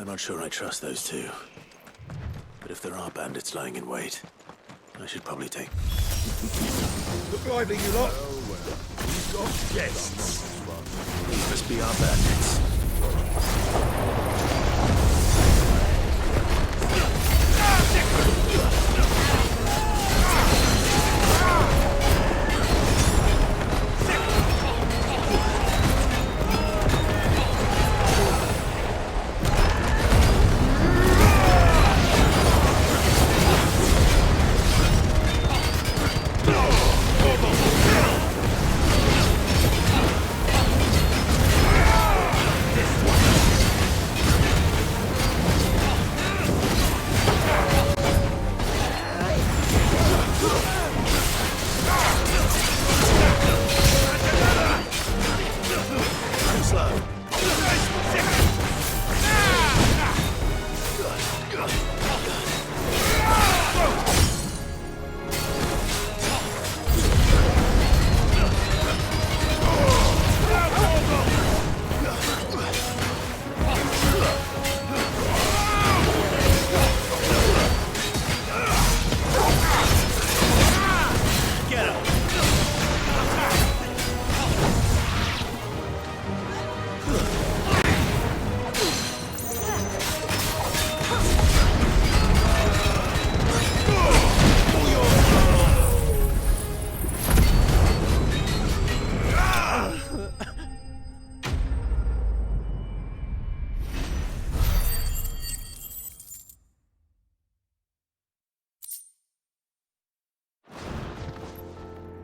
I'm not sure I trust those two. But if there are bandits lying in wait, I should probably take... Look lively, you lot! Oh, well. We've got guests. These must be our bandits.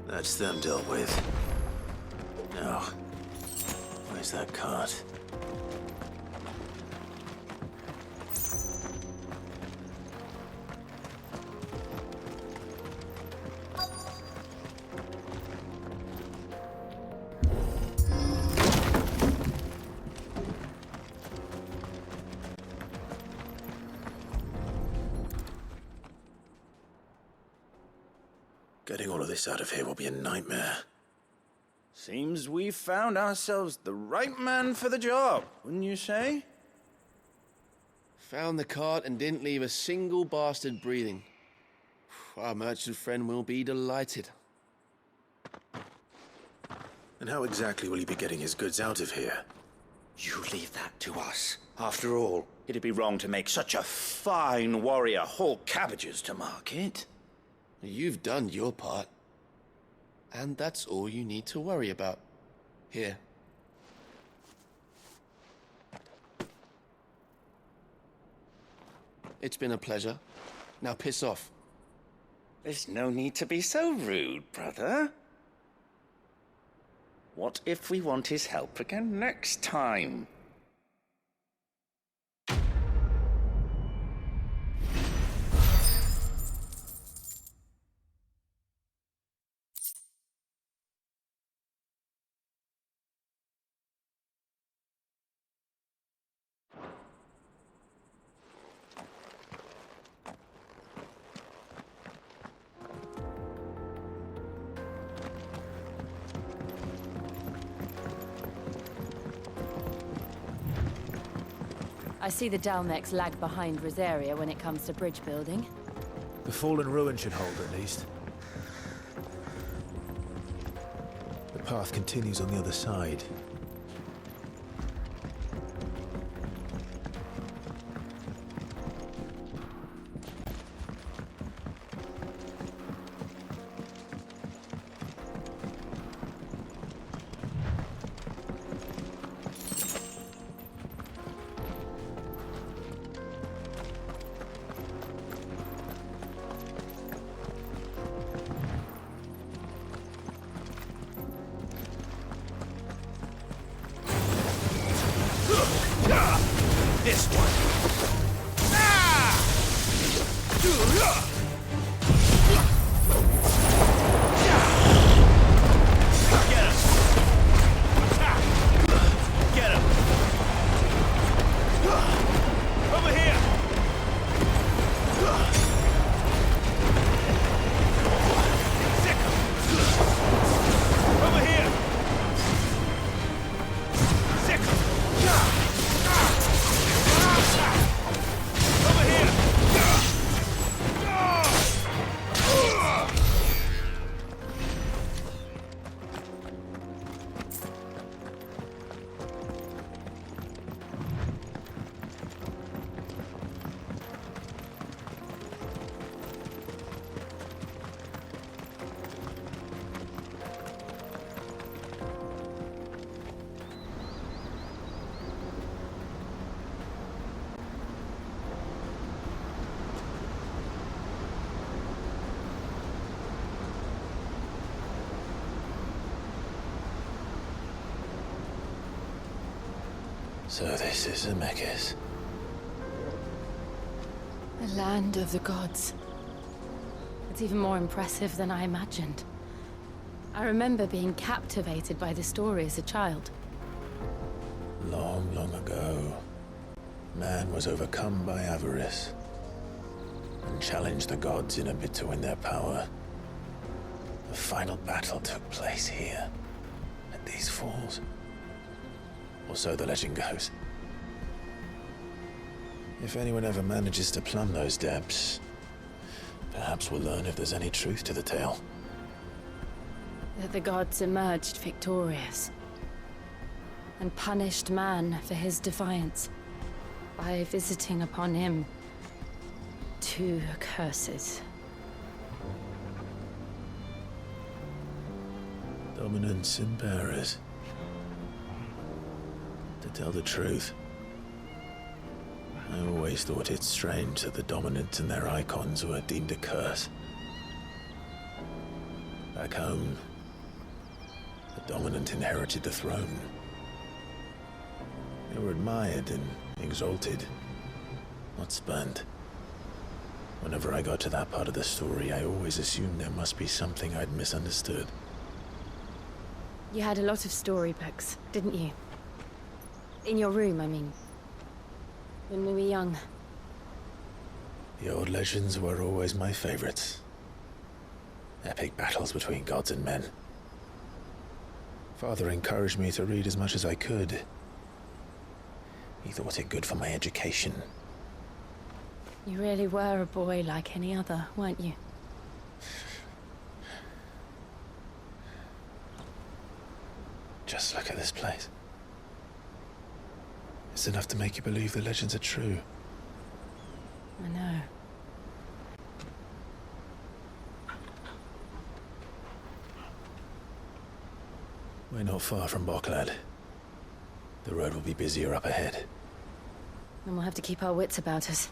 That's them dealt with. Now, where's that cart? Getting all of this out of here will be a nightmare. Seems we've found ourselves the right man for the job, wouldn't you say? Found the cart and didn't leave a single bastard breathing. Our merchant friend will be delighted. And how exactly will he be getting his goods out of here? You leave that to us. After all, it'd be wrong to make such a fine warrior haul cabbages to market. You've done your part. And that's all you need to worry about. Here. It's been a pleasure. Now piss off. There's no need to be so rude, brother. What if we want his help again next time? I see the Dalmex lag behind Rosaria when it comes to bridge building. The fallen ruin should hold, at least. The path continues on the other side. So this is Zemeckis. The land of the gods. It's even more impressive than I imagined. I remember being captivated by the story as a child. Long, long ago, man was overcome by avarice and challenged the gods in a bid to win their power. The final battle took place here, at these falls. Or so the legend goes. If anyone ever manages to plumb those depths, perhaps we'll learn if there's any truth to the tale. That the gods emerged victorious and punished man for his defiance by visiting upon him 2 curses. Dominance and bearers. To tell the truth, I always thought it strange that the dominant and their icons were deemed a curse. Back home, the dominant inherited the throne. They were admired and exalted, not spurned. Whenever I got to that part of the story, I always assumed there must be something I'd misunderstood. You had a lot of storybooks, didn't you? In your room, I mean. When we were young. The old legends were always my favorites. Epic battles between gods and men. Father encouraged me to read as much as I could. He thought it good for my education. You really were a boy like any other, weren't you? Just look at this place. It's enough to make you believe the legends are true. I know. We're not far from Boklad. The road will be busier up ahead. Then we'll have to keep our wits about us.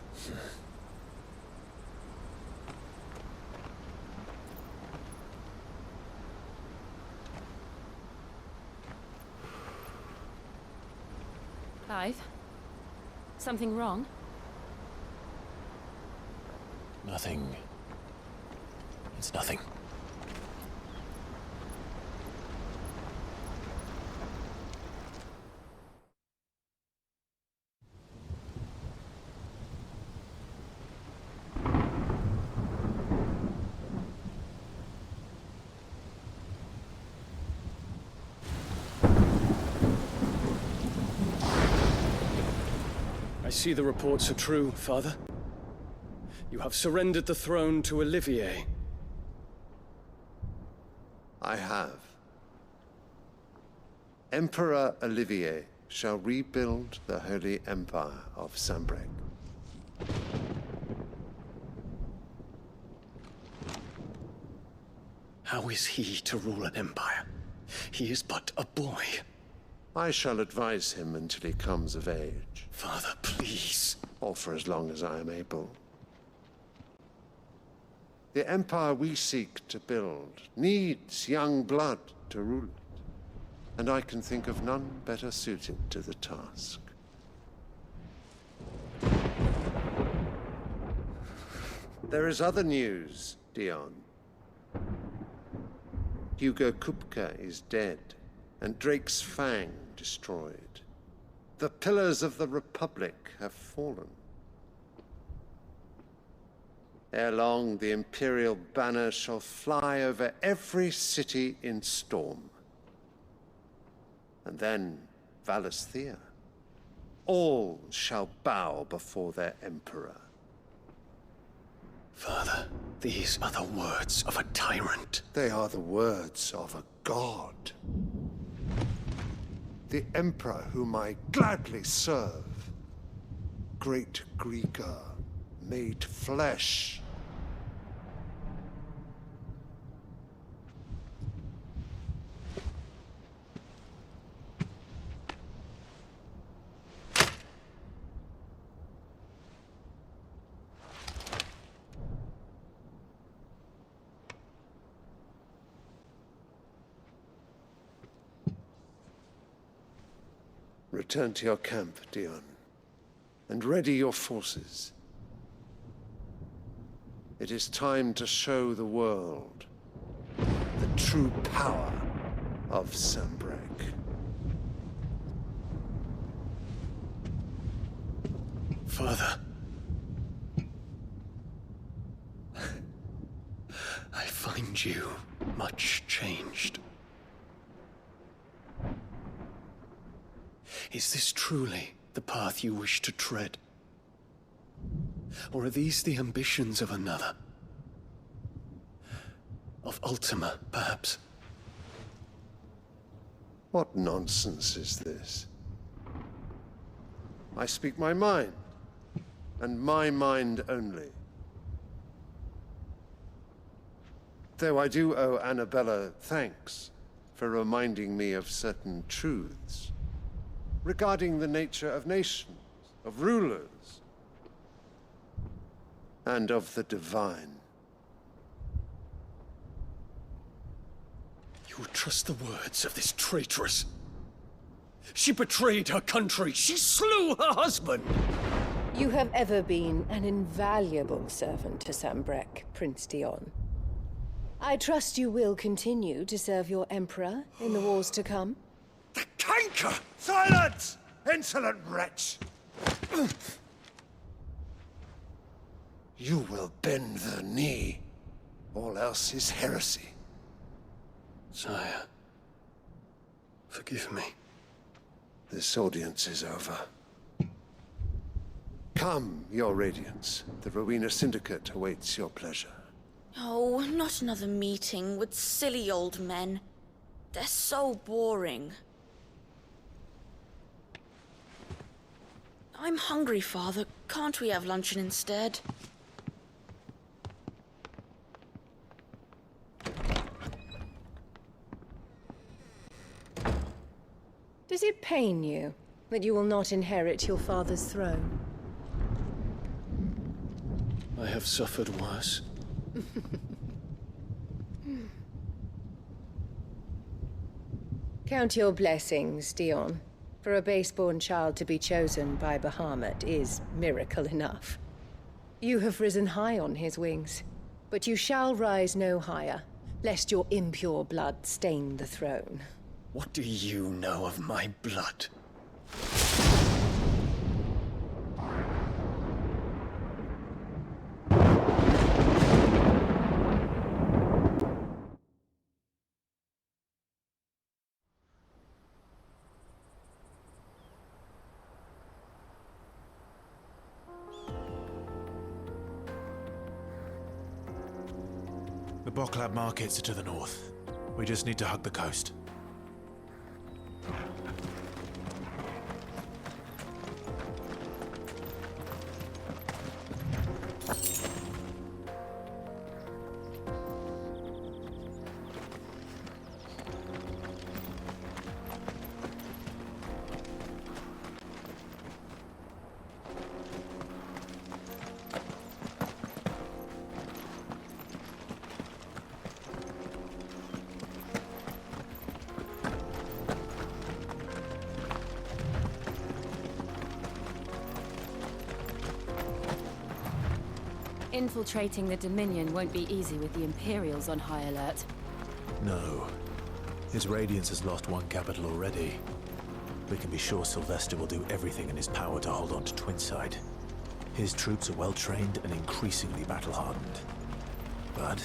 Clive? Something wrong? Nothing. It's nothing. I see the reports are true, Father. You have surrendered the throne to Olivier. I have. Emperor Olivier shall rebuild the Holy Empire of Sanbreque. How is he to rule an empire? He is but a boy. I shall advise him until he comes of age, Father, please. or for as long as I am able. The empire we seek to build needs young blood to rule it, and I can think of none better suited to the task. There is other news, Dion. Hugo Kupka is dead, and Drake's Fang destroyed. The pillars of the Republic have fallen. Ere long, the Imperial banner shall fly over every city in Storm. And then Valisthea. All shall bow before their Emperor. Father, these are the words of a tyrant. They are the words of a god. The Emperor whom I gladly serve. Great Greeker, made flesh. Return to your camp, Dion, and ready your forces. It is time to show the world the true power of Sanbreque. Father. I find you much changed. Is this truly the path you wish to tread? Or are these the ambitions of another? Of Ultima, perhaps? What nonsense is this? I speak my mind, and my mind only. Though I do owe Annabella thanks for reminding me of certain truths regarding the nature of nations, of rulers, and of the divine. You would trust the words of this traitress? She betrayed her country. She slew her husband. You have ever been an invaluable servant to Sanbreque, Prince Dion. I trust you will continue to serve your Emperor in the wars to come. The canker! Silence! Insolent wretch! You will bend the knee. All else is heresy. Sire, forgive me. This audience is over. Come, your Radiance. The Rowena Syndicate awaits your pleasure. Oh, not another meeting with silly old men. They're so boring. I'm hungry, Father. Can't we have luncheon instead? Does it pain you that you will not inherit your father's throne? I have suffered worse. Count your blessings, Dion. For a base-born child to be chosen by Bahamut is miracle enough. You have risen high on his wings, but you shall rise no higher, lest your impure blood stain the throne. What do you know of my blood? The Boklab markets are to the north. We just need to hug the coast. Infiltrating the Dominion won't be easy with the Imperials on high alert. No. His Radiance has lost one capital already. We can be sure Sylvester will do everything in his power to hold on to Twinside. His troops are well-trained and increasingly battle-hardened. But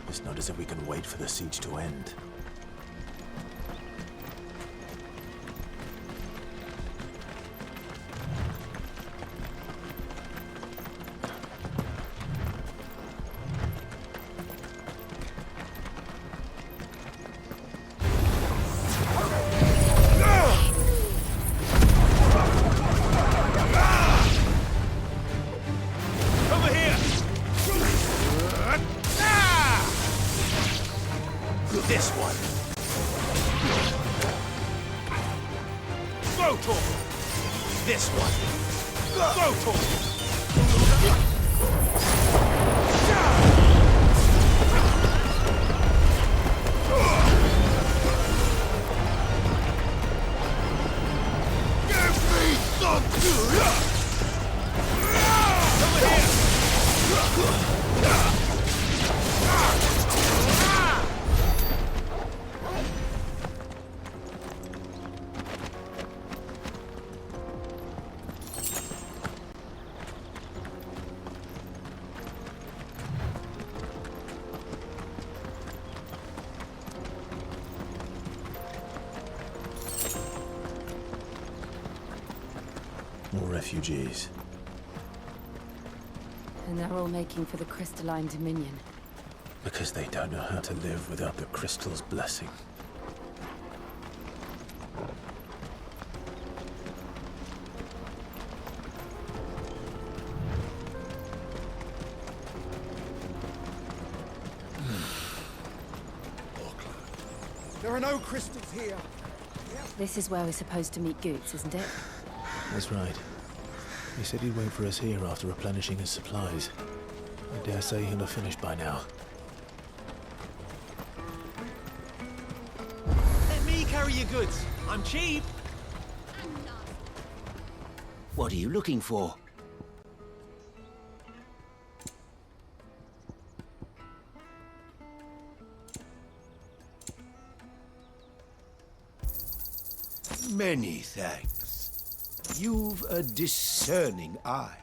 it's not as if we can wait for the siege to end. This one. Rotor. This one. Rotor. refugees. And they're all making for the crystalline dominion. Because they don't know how to live without the crystal's blessing. There are no crystals here. This is where we're supposed to meet Goots, isn't it? That's right. He said he'd wait for us here after replenishing his supplies. I dare say he'll have finished by now. Let me carry your goods. I'm cheap. What are you looking for? Many thanks. You've a discerning eye.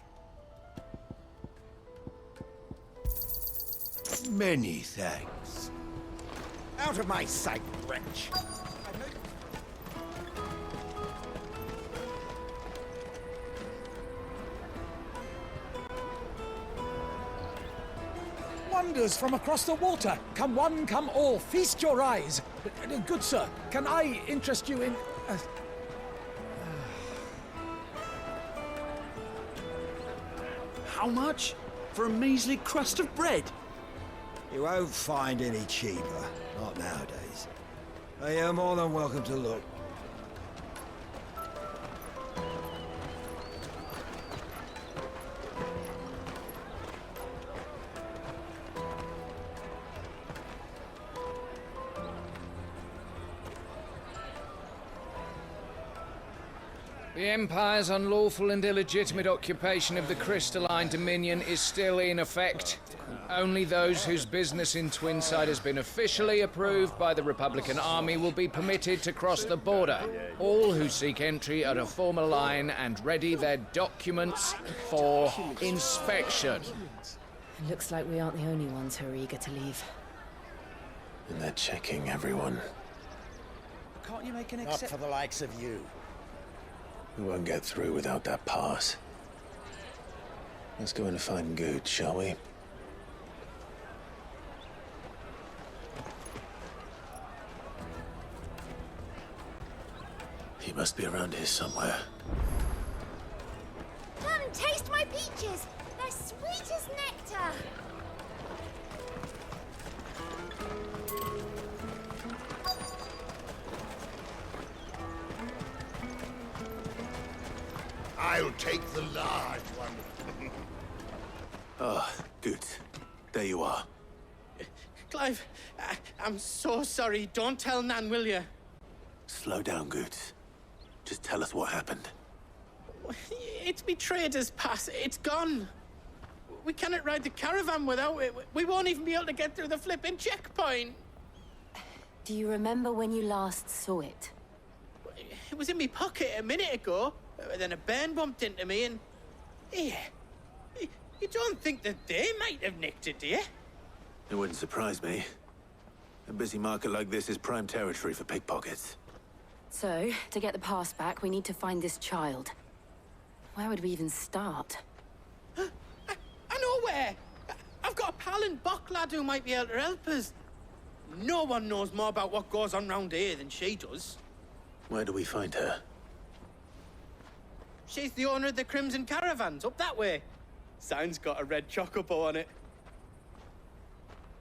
Many thanks. Out of my sight, wretch. Wonders from across the water. Come one, come all. Feast your eyes. Good sir, can I interest you in... How much? For a measly crust of bread? You won't find any cheaper. Not nowadays. But you're more than welcome to look. The Empire's unlawful and illegitimate occupation of the crystalline dominion is still in effect. Only those whose business in Twinside has been officially approved by the Republican Army will be permitted to cross the border. All who seek entry are to form a line and ready their documents for inspection. It looks like we aren't the only ones who are eager to leave. And they're checking everyone. Can't you make an Not for the likes of you. We won't get through without that pass. Let's go in and find Good, shall we? He must be around here somewhere. Come and taste my peaches! They're sweet as nectar! I'll take the large one. Ah, good. There you are. Clive, I'm so sorry. Don't tell Nan, will you? Slow down, Good. Just tell us what happened. It's me trader's pass. It's gone. We cannot ride the caravan without it. We won't even be able to get through the flipping checkpoint. Do you remember when you last saw it? It was in my pocket a minute ago. Then a bairn bumped into me and... Yeah. You don't think that they might have nicked it, do you? It wouldn't surprise me. A busy market like this is prime territory for pickpockets. So, to get the pass back, we need to find this child. Where would we even start? I know where! I've got a pal in Bock lad who might be able to help us. No one knows more about what goes on round here than she does. Where do we find her? She's the owner of the Crimson Caravans, up that way. Sign's got a red chocobo on it.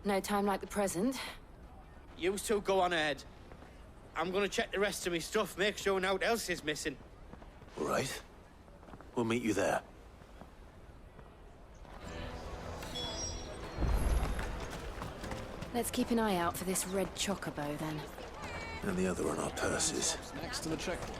No time like the present. You two go on ahead. I'm gonna check the rest of my stuff, make sure nothing else is missing. All right. We'll meet you there. Let's keep an eye out for this red chocobo, then. And the other on our purses. Next to the checkpoint.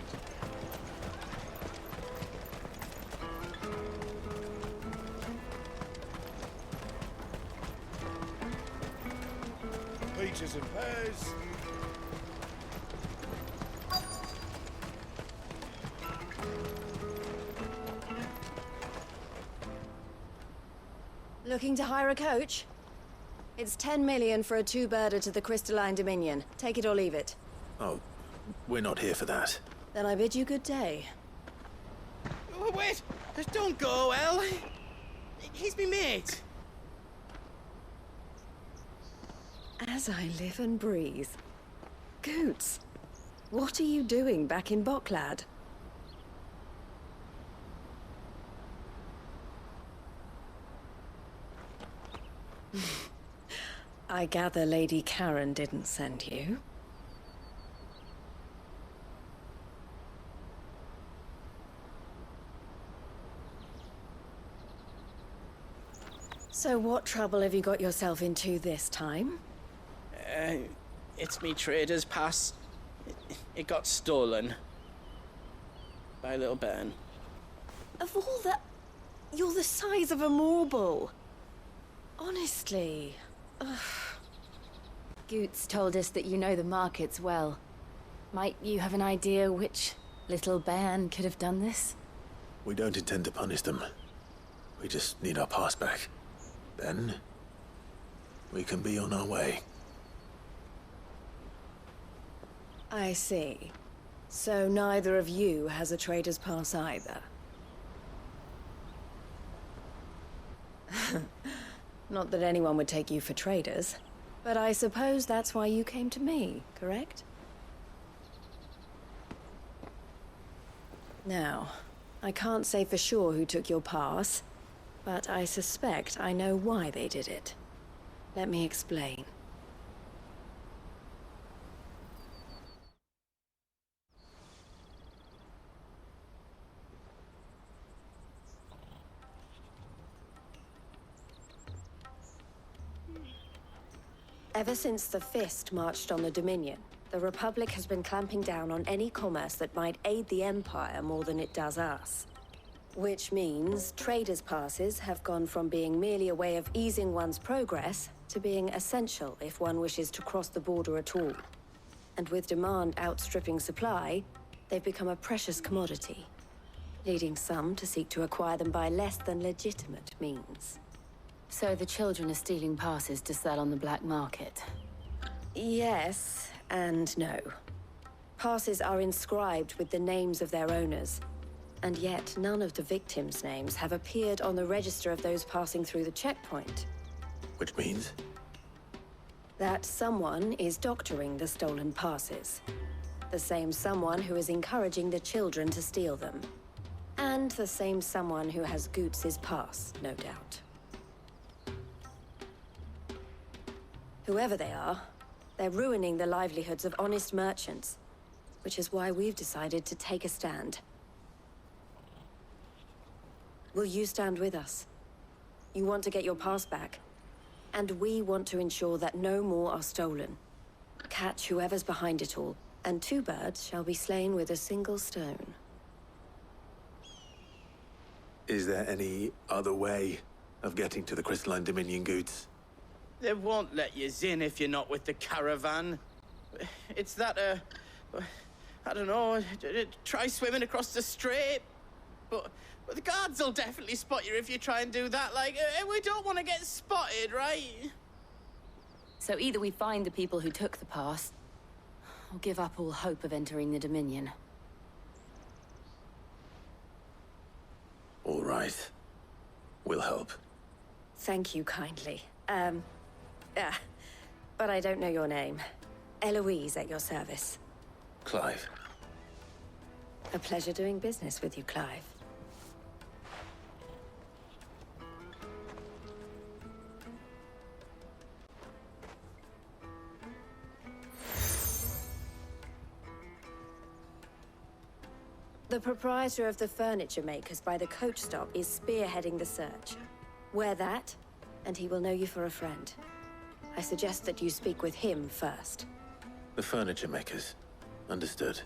Peaches and pears. Looking to hire a coach? It's 10 million for a two-birder to the Crystalline Dominion. Take it or leave it. Oh, we're not here for that. Then I bid you good day. wait! Don't go, El. He's me mate. As I live and breathe. Goots, what are you doing back in Bocklad? I gather Lady Karen didn't send you. So what trouble have you got yourself into this time? It's me trader's pass. It got stolen. By little Ben. Of all the... You're the size of a marble. Honestly. Ugh. Goots told us that you know the markets well. Might you have an idea which little bairn could have done this? We don't intend to punish them. We just need our pass back. Then, we can be on our way. I see. So neither of you has a trader's pass either. Not that anyone would take you for traders, but I suppose that's why you came to me, correct? Now, I can't say for sure who took your pass, but I suspect I know why they did it. Let me explain. Ever since the Fist marched on the Dominion, the Republic has been clamping down on any commerce that might aid the Empire more than it does us. Which means traders' passes have gone from being merely a way of easing one's progress to being essential if one wishes to cross the border at all. And with demand outstripping supply, they've become a precious commodity, leading some to seek to acquire them by less than legitimate means. So the children are stealing passes to sell on the black market? Yes, and no. Passes are inscribed with the names of their owners, and yet none of the victims' names have appeared on the register of those passing through the checkpoint. Which means? That someone is doctoring the stolen passes. The same someone who is encouraging the children to steal them. And the same someone who has Goots' pass, no doubt. Whoever they are, they're ruining the livelihoods of honest merchants, which is why we've decided to take a stand. Will you stand with us? You want to get your pass back, and we want to ensure that no more are stolen. Catch whoever's behind it all, and 2 birds shall be slain with a single stone. Is there any other way of getting to the Crystalline Dominion, Goots? They won't let you in if you're not with the caravan. It's that, I don't know, try swimming across the strait. But the guards will definitely spot you if you try and do that. Like, we don't want to get spotted, right? So either we find the people who took the pass, or give up all hope of entering the Dominion. All right. We'll help. Thank you kindly. But I don't know your name. Eloise at your service. Clive. A pleasure doing business with you, Clive. The proprietor of the furniture makers by the coach stop is spearheading the search. Wear that, and he will know you for a friend. I suggest that you speak with him first. The furniture makers. Understood.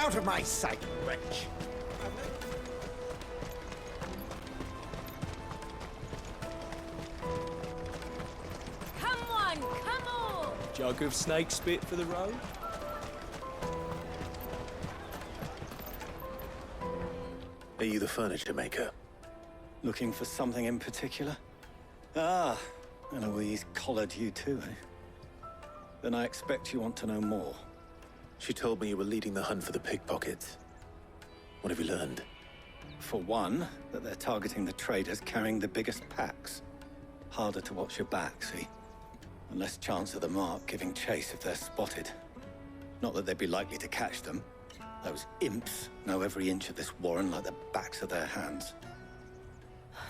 Out of my sight, wretch! Come on, come on! Jug of snake spit for the road? Are you the furniture maker? Looking for something in particular? Ah, and Eloise collared you too, eh? Then I expect you want to know more. She told me you were leading the hunt for the pickpockets. What have you learned? For one, that they're targeting the traders carrying the biggest packs. Harder to watch your back, see? And less chance of the mark giving chase if they're spotted. Not that they'd be likely to catch them. Those imps know every inch of this warren like the backs of their hands.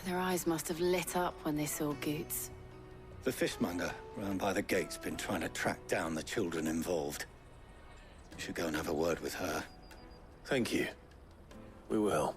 Their eyes must have lit up when they saw Goots. The fishmonger round by the gate's been trying to track down the children involved. You should go and have a word with her. Thank you. We will.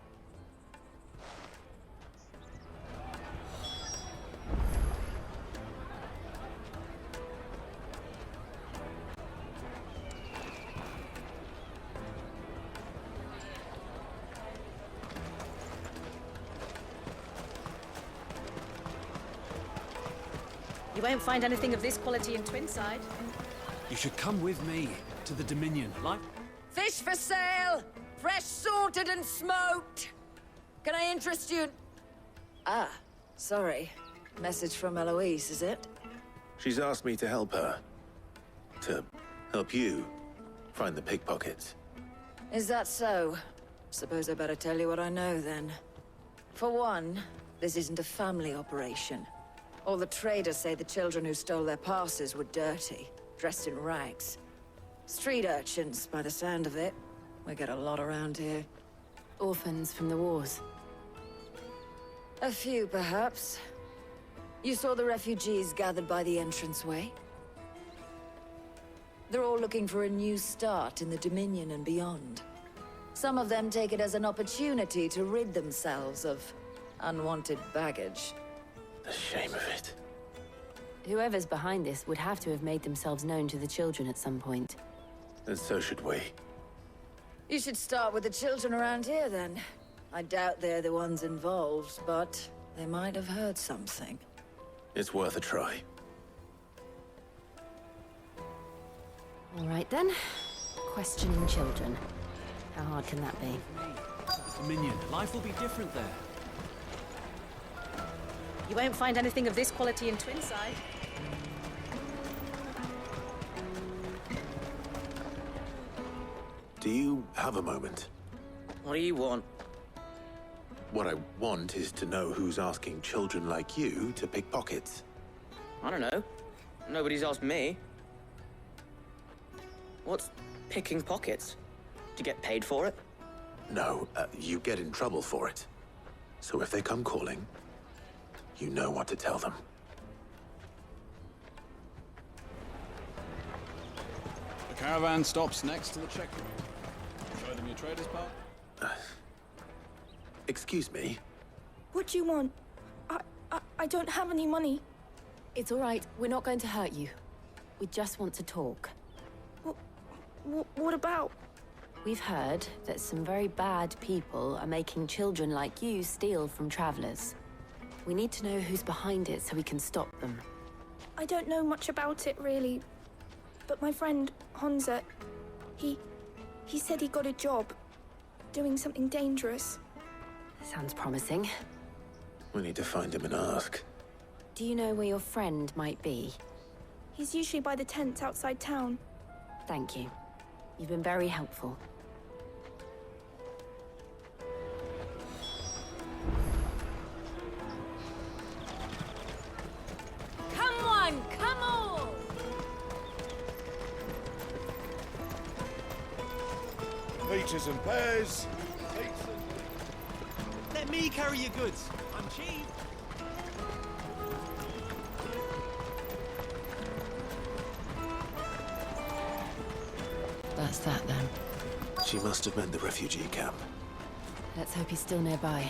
You won't find anything of this quality in Twinside. You should come with me to the Dominion. Like... Fish for sale! Fresh sorted and smoked! Can I interest you? Ah, sorry. Message from Eloise, is it? She's asked me to help her. To help you find the pickpockets. Is that so? Suppose I better tell you what I know, then. For one, this isn't a family operation. All the traders say the children who stole their passes were dirty, dressed in rags. Street urchins, by the sound of it. We get a lot around here. Orphans from the wars. A few, perhaps. You saw the refugees gathered by the entranceway? They're all looking for a new start in the Dominion and beyond. Some of them take it as an opportunity to rid themselves of unwanted baggage. The shame of it. Whoever's behind this would have to have made themselves known to the children at some point. And so should we. You should start with the children around here, then. I doubt they're the ones involved, but they might have heard something. It's worth a try. All right, then. Questioning children. How hard can that be? Dominion, life will be different there. You won't find anything of this quality in Twinside. Do you have a moment? What do you want? What I want is to know who's asking children like you to pick pockets. I don't know. Nobody's asked me. What's picking pockets? Do you get paid for it? No, you get in trouble for it. So if they come calling, you know what to tell them. The caravan stops next to the checkpoint. Show them your trader's part. Excuse me? What do you want? I don't have any money. It's all right. We're not going to hurt you. We just want to talk. What about? We've heard that some very bad people are making children like you steal from travelers. We need to know who's behind it so we can stop them. I don't know much about it, really. But my friend, Honza, he said he got a job doing something dangerous. Sounds promising. We need to find him and ask. Do you know where your friend might be? He's usually by the tents outside town. Thank you. You've been very helpful. Come on, come on! Peaches and pears. Let me carry your goods. I'm cheap. That's that, then. She must have meant the refugee camp. Let's hope he's still nearby.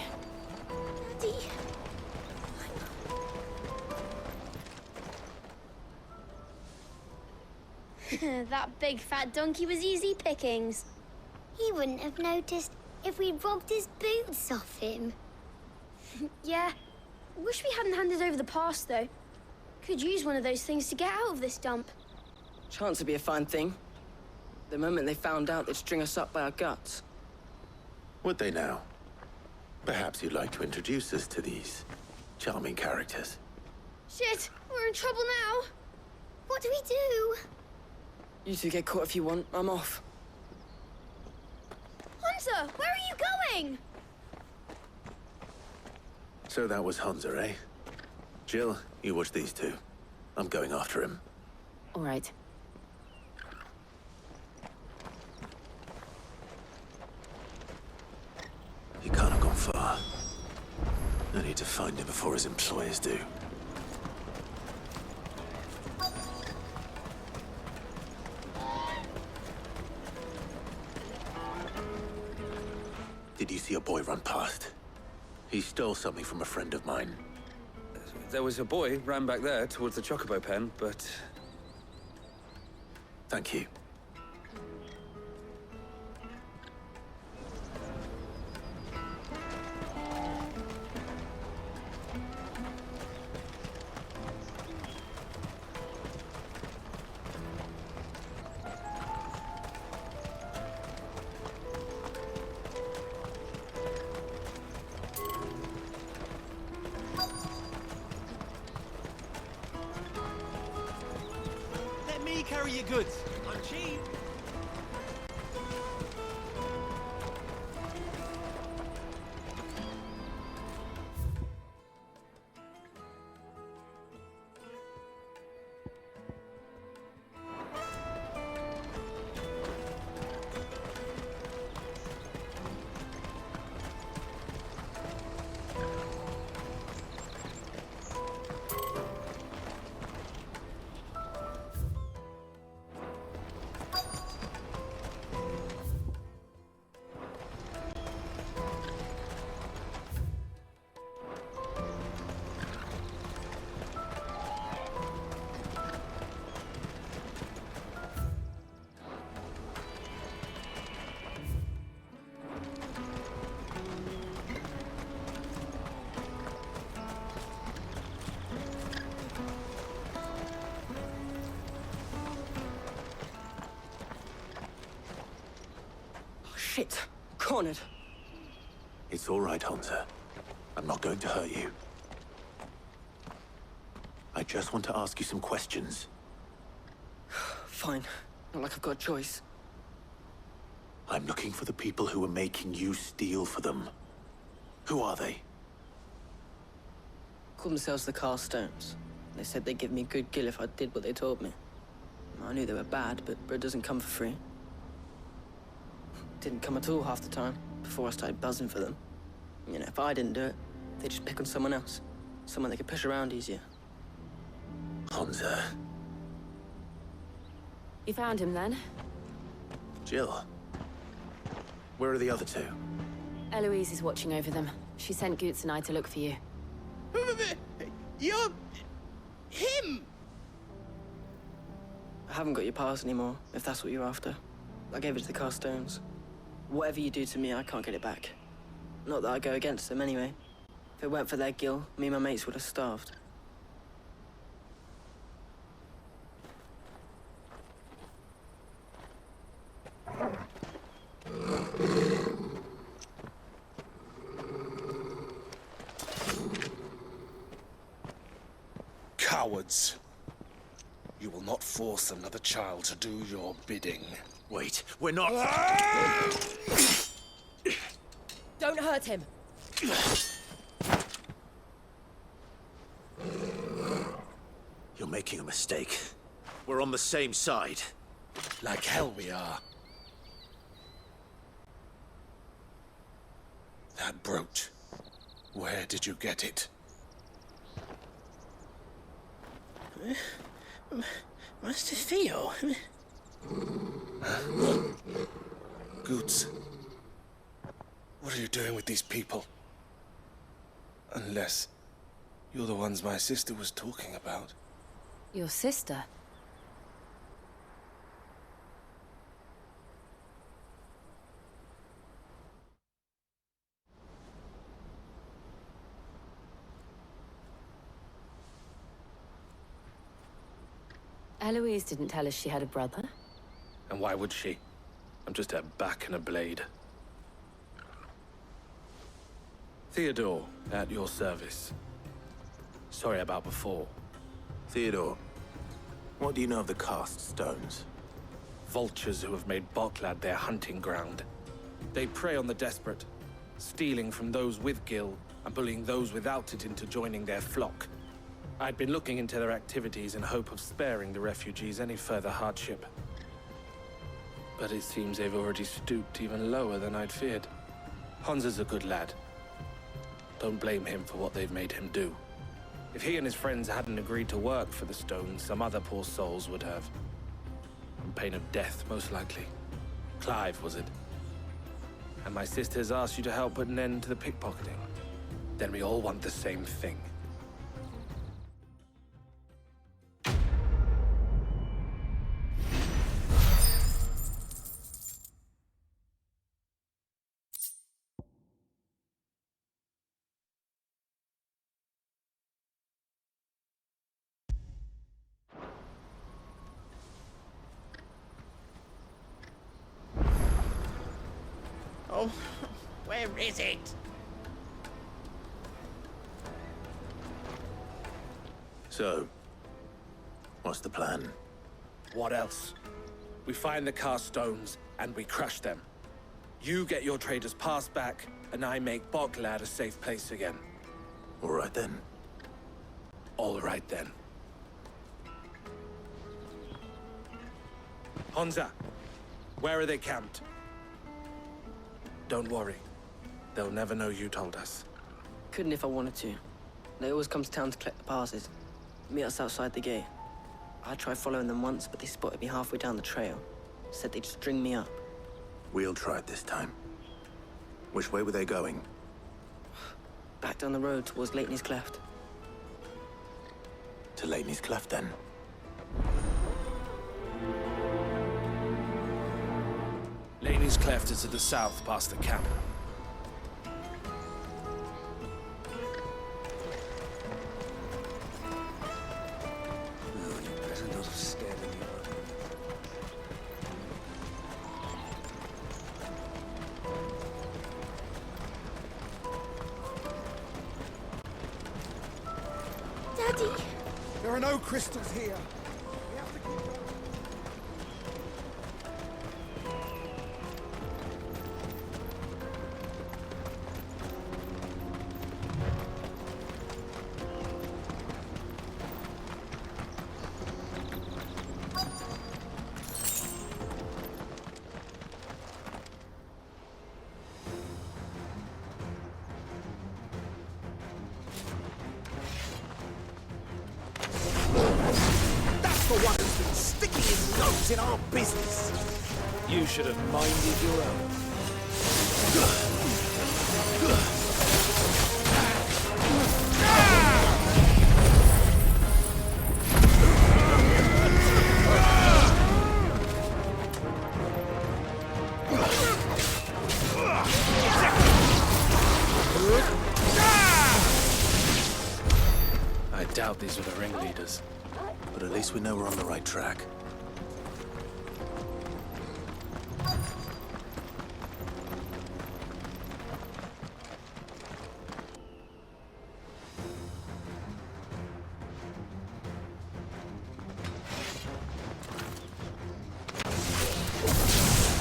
Daddy. That big fat donkey was easy pickings. He wouldn't have noticed if we'd robbed his boots off him. Yeah. Wish we hadn't handed over the pass, though. Could use one of those things to get out of this dump. Chance would be a fine thing. The moment they found out, they'd string us up by our guts. Would they now? Perhaps you'd like to introduce us to these charming characters. Shit, we're in trouble now. What do we do? You two get caught if you want. I'm off. Hunter, where are you going? So that was Hunter, eh? Jill, you watch these two. I'm going after him. All right. He can't have gone far. I need to find him before his employers do. Did you see a boy run past? He stole something from a friend of mine. There was a boy ran back there towards the Chocobo pen, but... Thank you. Let me carry your goods. I'm cheap. Shit. Cornered. It's all right, Hunter. I'm not going to hurt you. I just want to ask you some questions. Fine. Not like I've got a choice. I'm looking for the people who are making you steal for them. Who are they? Called themselves the Carstones. They said they'd give me a good gill if I did what they told me. I knew they were bad, but bread doesn't come for free. Didn't come at all half the time, before I started buzzing for them. You know, if I didn't do it, they'd just pick on someone else. Someone they could push around easier. Hunter. You found him then? Jill. Where are the other two? Eloise is watching over them. She sent Goots and I to look for you. You're... him! I haven't got your pass anymore, if that's what you're after. I gave it to the Carstones. Whatever you do to me, I can't get it back. Not that I go against them, anyway. If it weren't for their gill, me and my mates would have starved. Cowards. You will not force another child to do your bidding. Wait, we're not... Don't hurt him. You're making a mistake. We're on the same side. Like hell we are. That brooch. Where did you get it? Master Theo. Goots. What are you doing with these people? Unless you're the ones my sister was talking about. Your sister? Eloise didn't tell us she had a brother. And why would she? I'm just her back and a blade. Theodore, at your service. Sorry about before. Theodore, what do you know of the cast stones? Vultures who have made Boklad their hunting ground. They prey on the desperate, stealing from those with gil and bullying those without it into joining their flock. I'd been looking into their activities in hope of sparing the refugees any further hardship. But it seems they've already stooped even lower than I'd feared. Hansa's a good lad. Don't blame him for what they've made him do. If he and his friends hadn't agreed to work for the stones, some other poor souls would have. On pain of death, most likely. Clive, was it? And my sisters asked you to help put an end to the pickpocketing. Then we all want the same thing. Oh, where is it? So, what's the plan? What else? We find the cast stones, and we crush them. You get your trader's pass back, and I make Boklad a safe place again. All right then. All right then. Hansa, where are they camped? Don't worry. They'll never know you told us. Couldn't if I wanted to. They always come to town to collect the passes. Meet us outside the gate. I tried following them once, but they spotted me halfway down the trail. Said they'd string me up. We'll try it this time. Which way were they going? Back down the road towards Lateney's Cleft. To Lateney's Cleft, then. Lateney's Cleft is to the south, past the camp. Daddy! There are no crystals here. We have to keep going. For one who's been sticking his nose in our business. You should have minded your own. I doubt these were the ringleaders. But at least we know we're on the right track.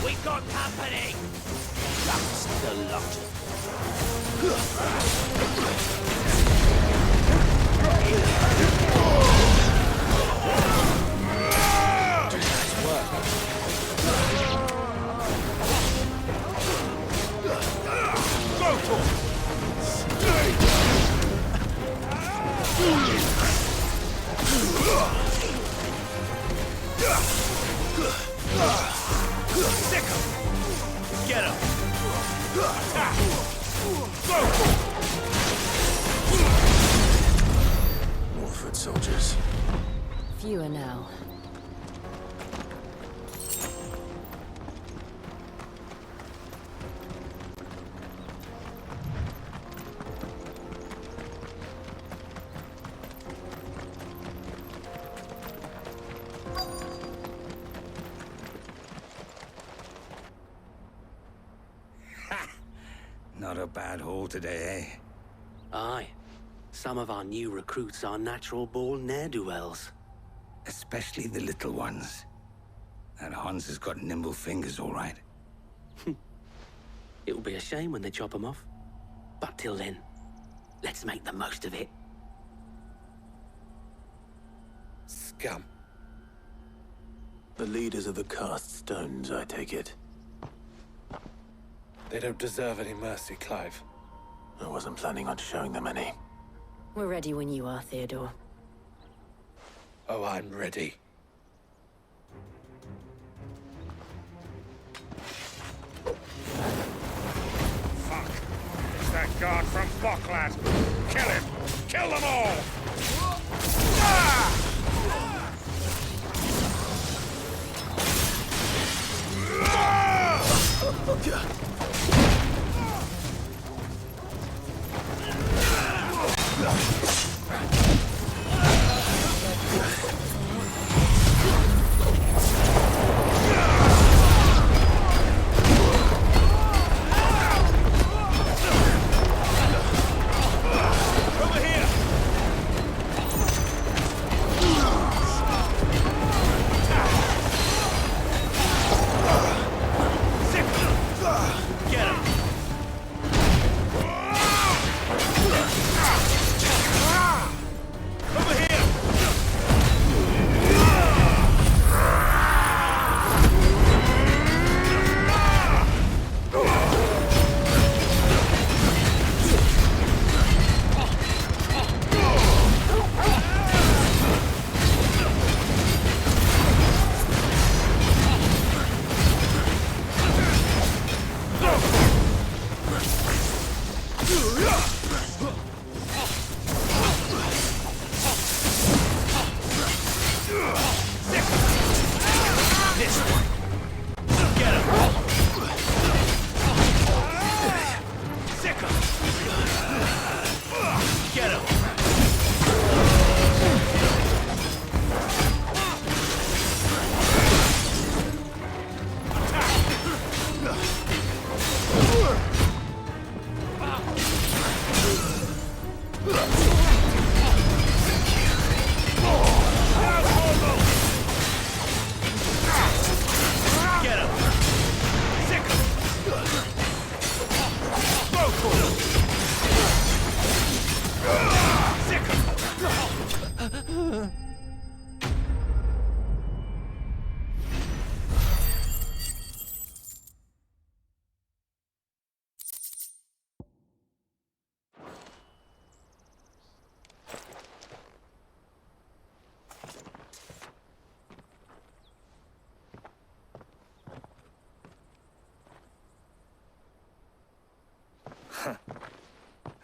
We got company! That's the lot. Get him! Attack! Go! More foot soldiers. Fewer now. a bad haul today, eh? Aye. Some of our new recruits are natural-born ne'er-do-wells. Especially the little ones. That Hans has got nimble fingers, all right. It will be a shame when they chop them off. But till then, let's make the most of it. Scum. The leaders of the cast stones, I take it. They don't deserve any mercy, Clive. I wasn't planning on showing them any. We're ready when you are, Theodore. Oh, I'm ready. Fuck! It's that guard from Bocklad! Kill him! Kill them all! Ah!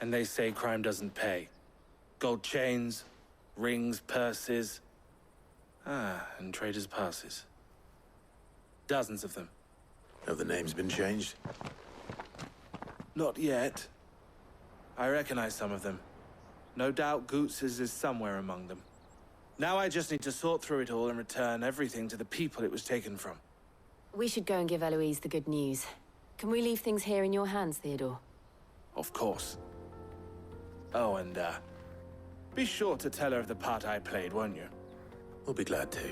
And they say crime doesn't pay. Gold chains, rings, purses. And traders' passes. Dozens of them. Have the names been changed? Not yet. I recognize some of them. No doubt Goots's is somewhere among them. Now I just need to sort through it all and return everything to the people it was taken from. We should go and give Eloise the good news. Can we leave things here in your hands, Theodore? Of course. Oh, and, be sure to tell her of the part I played, won't you? We'll be glad to.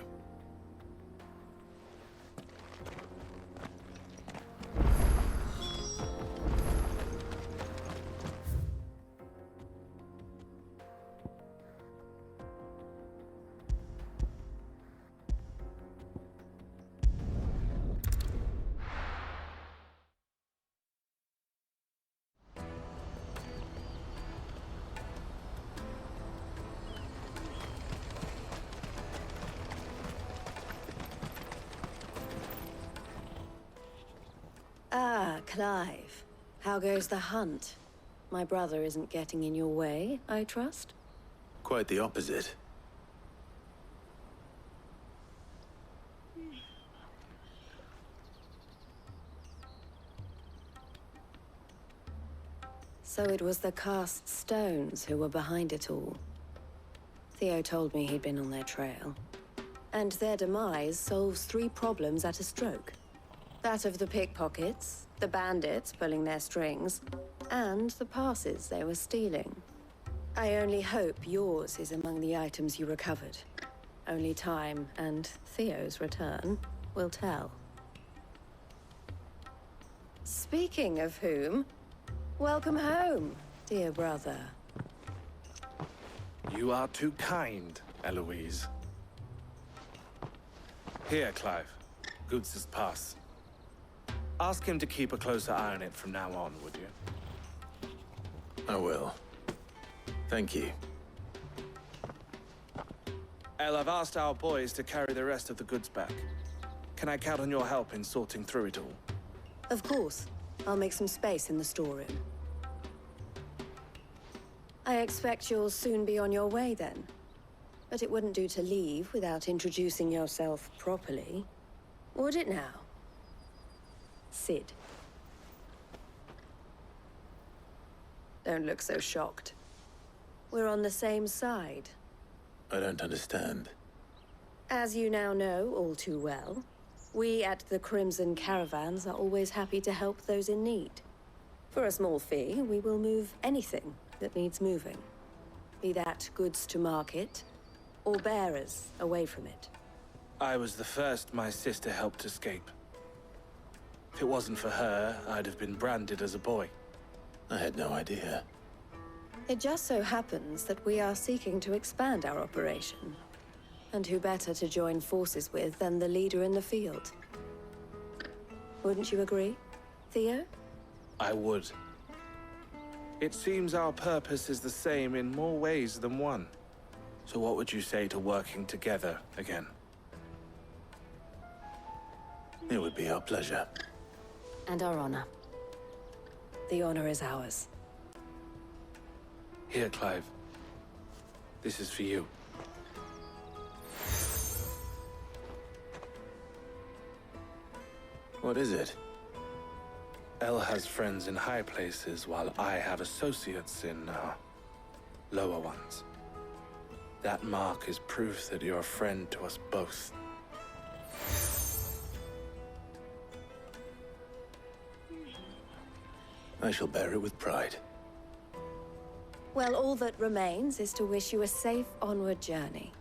Ah, Clive. How goes the hunt? My brother isn't getting in your way, I trust? Quite the opposite. So it was the cast stones who were behind it all. Theo told me he'd been on their trail. And their demise solves 3 problems at a stroke. That of the pickpockets, the bandits pulling their strings, and the passes they were stealing. I only hope yours is among the items you recovered. Only time and Theo's return will tell. Speaking of whom, welcome home, dear brother. You are too kind, Eloise. Here, Clive. Goods' pass. Ask him to keep a closer eye on it from now on, would you? I will. Thank you. El, I've asked our boys to carry the rest of the goods back. Can I count on your help in sorting through it all? Of course. I'll make some space in the storeroom. I expect you'll soon be on your way then. But it wouldn't do to leave without introducing yourself properly. Would it now? Sid. Don't look so shocked. We're on the same side. I don't understand. As you now know all too well, we at the Crimson Caravans are always happy to help those in need. For a small fee, we will move anything that needs moving. Be that goods to market, or bearers away from it. I was the first my sister helped escape. If it wasn't for her, I'd have been branded as a boy. I had no idea. It just so happens that we are seeking to expand our operation. And who better to join forces with than the leader in the field? Wouldn't you agree, Theo? I would. It seems our purpose is the same in more ways than one. So what would you say to working together again? It would be our pleasure. And our honor. The honor is ours. Here, Clive. This is for you. What is it? El has friends in high places, while I have associates in, lower ones. That mark is proof that you're a friend to us both. I shall bear it with pride. Well, all that remains is to wish you a safe onward journey.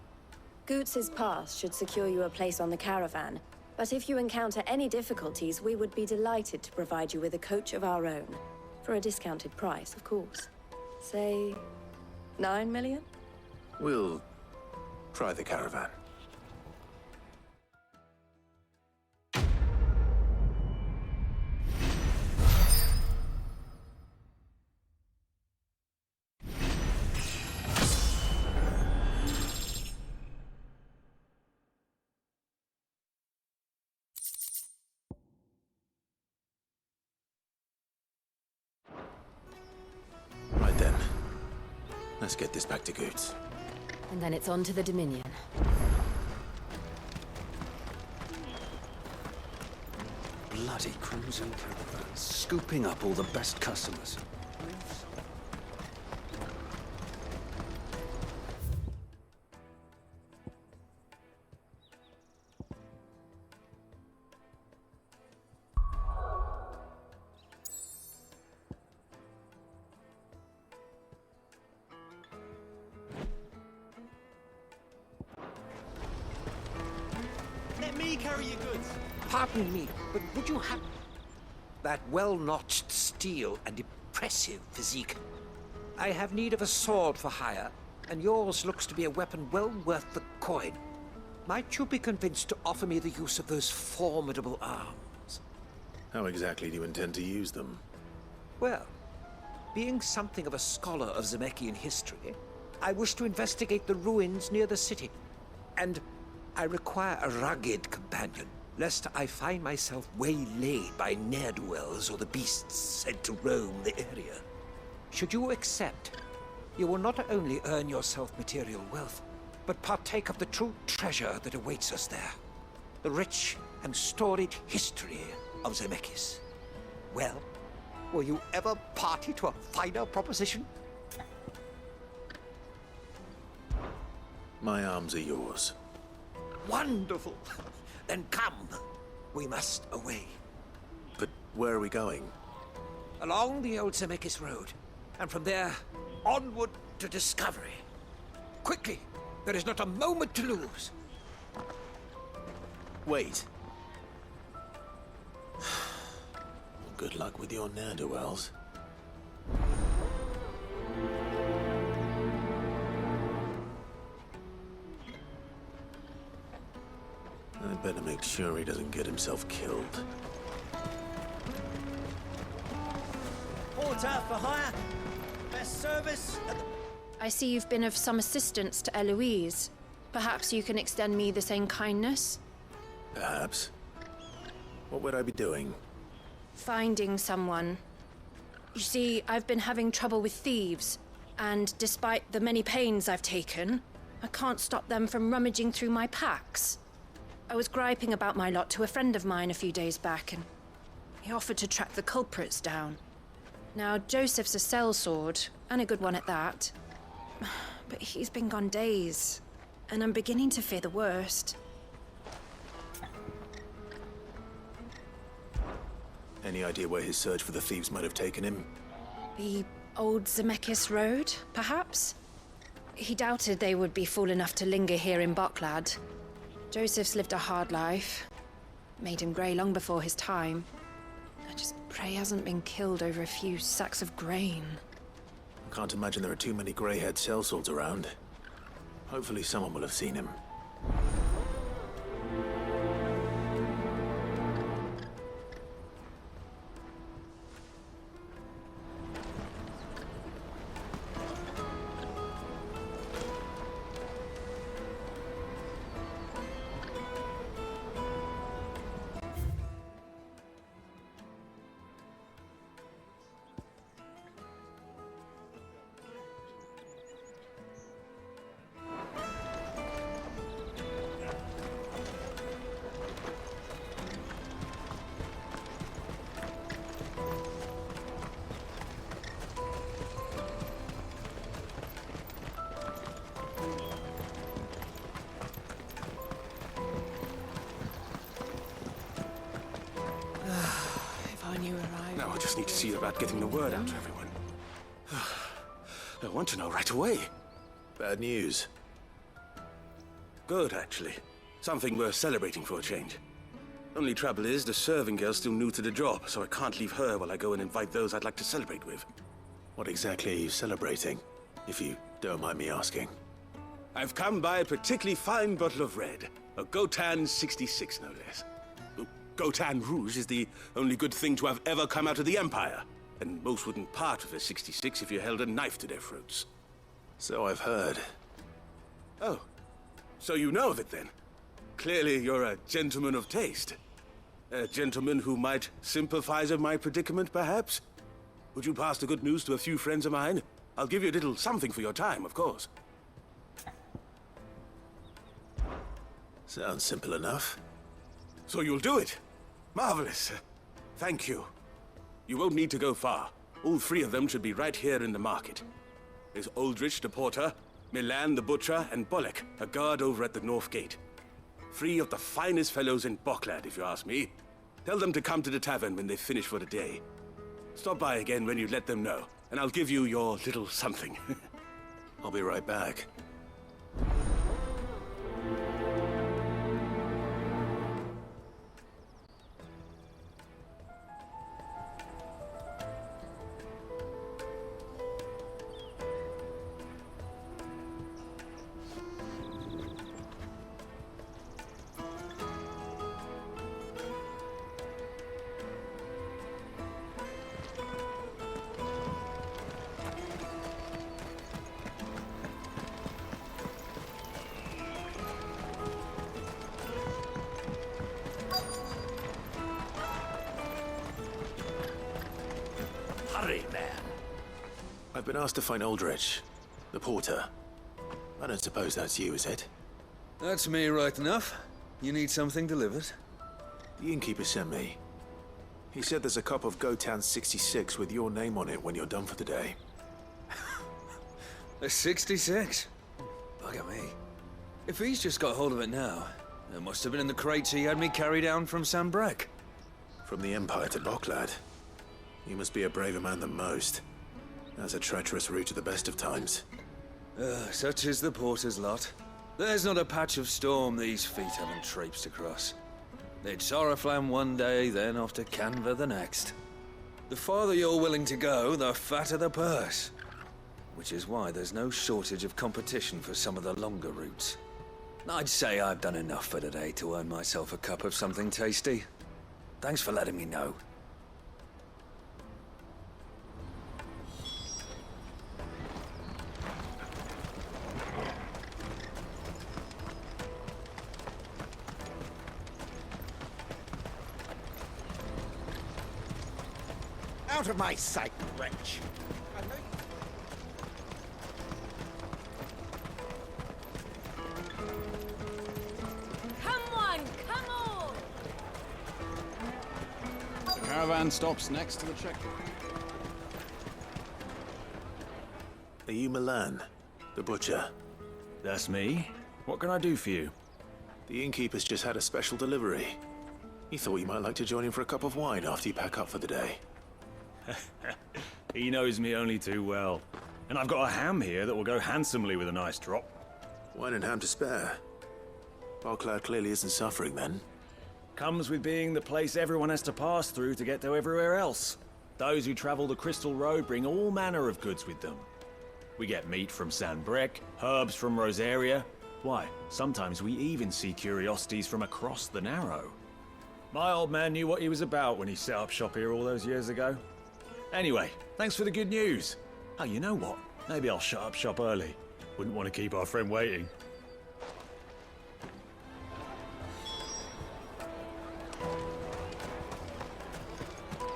Goots' pass should secure you a place on the caravan, but if you encounter any difficulties, we would be delighted to provide you with a coach of our own. For a discounted price, of course. Say, 9 million? We'll try the caravan. Right then. Let's get this back to Goots. And then it's on to the Dominion. Bloody Crimson Caravans, scooping up all the best customers. Pardon me, but would you have that well-notched steel and impressive physique? I have need of a sword for hire, and yours looks to be a weapon well worth the coin. Might you be convinced to offer me the use of those formidable arms? How exactly do you intend to use them? Well, being something of a scholar of Zemeckis history, I wish to investigate the ruins near the city, and I require a rugged companion, lest I find myself waylaid by ne'er-do-wells or the beasts sent to roam the area. Should you accept, you will not only earn yourself material wealth, but partake of the true treasure that awaits us there. The rich and storied history of Zemeckis. Well, will you ever party to a finer proposition? My arms are yours. Wonderful! Then come. We must away. But where are we going? along the old Zemeckis Road, and from there, onward to discovery. Quickly! There is not a moment to lose. Wait. Well, good luck with your ne'er-do-wells. I'd better make sure he doesn't get himself killed. Porter for hire. Best service. I see you've been of some assistance to Eloise. Perhaps you can extend me the same kindness? Perhaps. What would I be doing? Finding someone. You see, I've been having trouble with thieves, and despite the many pains I've taken, I can't stop them from rummaging through my packs. I was griping about my lot to a friend of mine a few days back, and he offered to track the culprits down. Now, Joseph's a sellsword, and a good one at that. But he's been gone days, and I'm beginning to fear the worst. Any idea where his search for the thieves might have taken him? The old Zemeckis Road, perhaps? He doubted they would be fool enough to linger here in Boklad. Joseph's lived a hard life. Made him grey long before his time. I just pray he hasn't been killed over a few sacks of grain. I can't imagine there are too many grey-haired sellswords around. Hopefully someone will have seen him. Now I just need to see about getting the word out to everyone. I want to know right away. Bad news. Good, actually. Something worth celebrating for a change. Only trouble is, the serving girl's still new to the job, so I can't leave her while I go and invite those I'd like to celebrate with. What exactly are you celebrating, if you don't mind me asking? I've come by a particularly fine bottle of red. A Gotan 66, no less. Gotan Rouge is the only good thing to have ever come out of the Empire. And most wouldn't part with a 66 if you held a knife to their throats. So I've heard. Oh, so you know of it then? Clearly you're a gentleman of taste. A gentleman who might sympathize with my predicament, perhaps? Would you pass the good news to a few friends of mine? I'll give you a little something for your time, of course. Sounds simple enough. So you'll do it? Marvelous. Thank you. You won't need to go far. All three of them should be right here in the market. There's Aldrich the porter, Milan the butcher, and Bolek, a guard over at the north gate. Three of the finest fellows in Boklad, if you ask me. Tell them to come to the tavern when they've finished for the day. Stop by again when you let them know, and I'll give you your little something. I'll be right back. Hurry, man. I've been asked to find Aldrich, the porter. I don't suppose that's you, is it? That's me right enough. You need something delivered? The innkeeper sent me. He said there's a cup of Gotan 66 with your name on it when you're done for the day. A 66? Bugger me. If he's just got hold of it now, it must have been in the crates he had me carry down from Sambrek. From the Empire to Boklad. You must be a braver man than most. That's a treacherous route at the best of times. Such is the porter's lot. There's not a patch of storm these feet haven't traipsed across. It's Oriflamme one day, then off to Canva the next. The farther you're willing to go, the fatter the purse. Which is why there's no shortage of competition for some of the longer routes. I'd say I've done enough for today to earn myself a cup of something tasty. Thanks for letting me know. Out of my sight, wretch! Come on, come on! The caravan stops next to the checkpoint. Are you Milan, the butcher? That's me. What can I do for you? The innkeeper's just had a special delivery. He thought you might like to join him for a cup of wine after you pack up for the day. He knows me only too well. And I've got a ham here that will go handsomely with a nice drop. Wine and ham to spare. Bocklad clearly isn't suffering then. Comes with being the place everyone has to pass through to get to everywhere else. Those who travel the Crystal Road bring all manner of goods with them. We get meat from Sanbrec, herbs from Rosaria. Why, sometimes we even see curiosities from across the Narrow. My old man knew what he was about when he set up shop here all those years ago. Anyway, thanks for the good news. Oh, you know what? Maybe I'll shut up shop early. Wouldn't want to keep our friend waiting.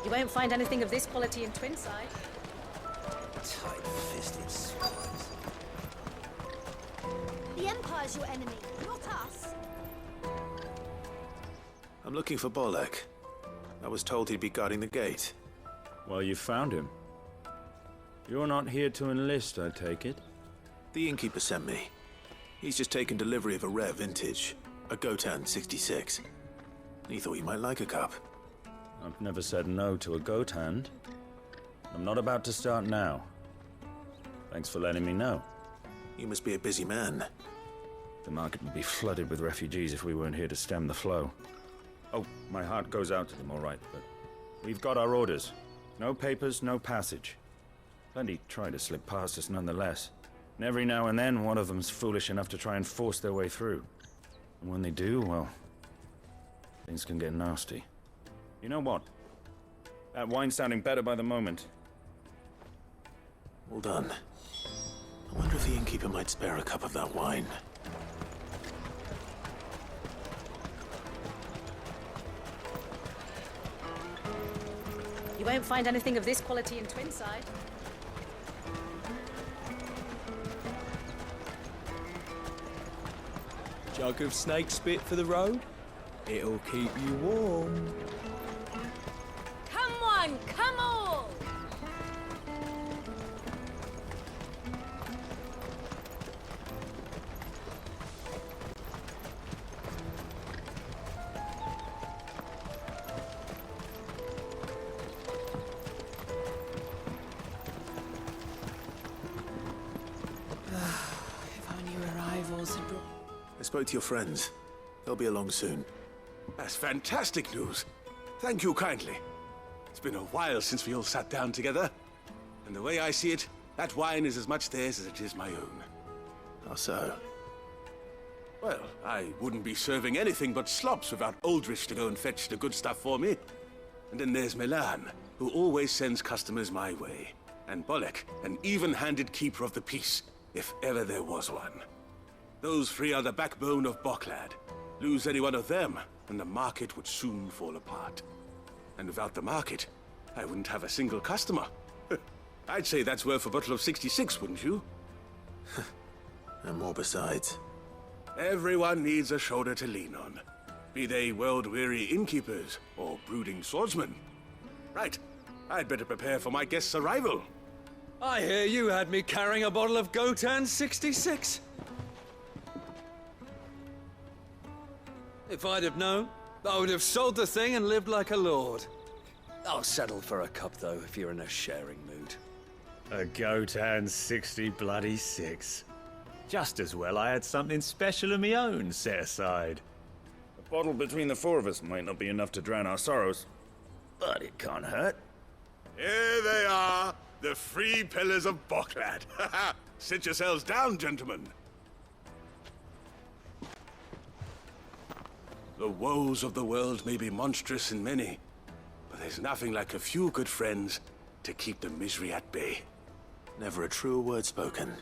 You won't find anything of this quality in Twinside. Tight-fisted swines. The Empire's your enemy, not us. I'm looking for Bolek. I was told he'd be guarding the gate. Well, you found him. You're not here to enlist, I take it? The innkeeper sent me. He's just taken delivery of a rare vintage, a Gotan 66. He thought you might like a cup. I've never said no to a goat hand. I'm not about to start now. Thanks for letting me know. You must be a busy man. The market would be flooded with refugees if we weren't here to stem the flow. Oh, my heart goes out to them, all right, but we've got our orders. No papers, no passage. Plenty try to slip past us nonetheless. And every now and then, one of them's foolish enough to try and force their way through. And when they do, well, things can get nasty. You know what? That wine's sounding better by the moment. Well done. I wonder if the innkeeper might spare a cup of that wine. You won't find anything of this quality in Twinside. Jug of snake spit for the road? It'll keep you warm. Come on, come on! If only your arrivals had brought... I spoke to your friends. They'll be along soon. That's fantastic news. Thank you kindly. It's been a while since we all sat down together. And the way I see it, that wine is as much theirs as it is my own. How so? Well, I wouldn't be serving anything but slops without Aldrich to go and fetch the good stuff for me. And then there's Milan, who always sends customers my way. And Bolek, an even-handed keeper of the peace, if ever there was one. Those three are the backbone of Bocklad. Lose any one of them, and the market would soon fall apart. And without the market, I wouldn't have a single customer. I'd say that's worth a bottle of 66, wouldn't you? And more besides. Everyone needs a shoulder to lean on. Be they world-weary innkeepers or brooding swordsmen. Right, I'd better prepare for my guest's arrival. I hear you had me carrying a bottle of Gotan 66. If I'd have known, I would have sold the thing and lived like a lord. I'll settle for a cup, though, if you're in a sharing mood. A goat and 66. Just as well I had something special of my own set aside. A bottle between the four of us might not be enough to drown our sorrows, but it can't hurt. Here they are, the free pillars of Boklad. Sit yourselves down, gentlemen. The woes of the world may be monstrous and many, but there's nothing like a few good friends to keep the misery at bay. Never a truer word spoken.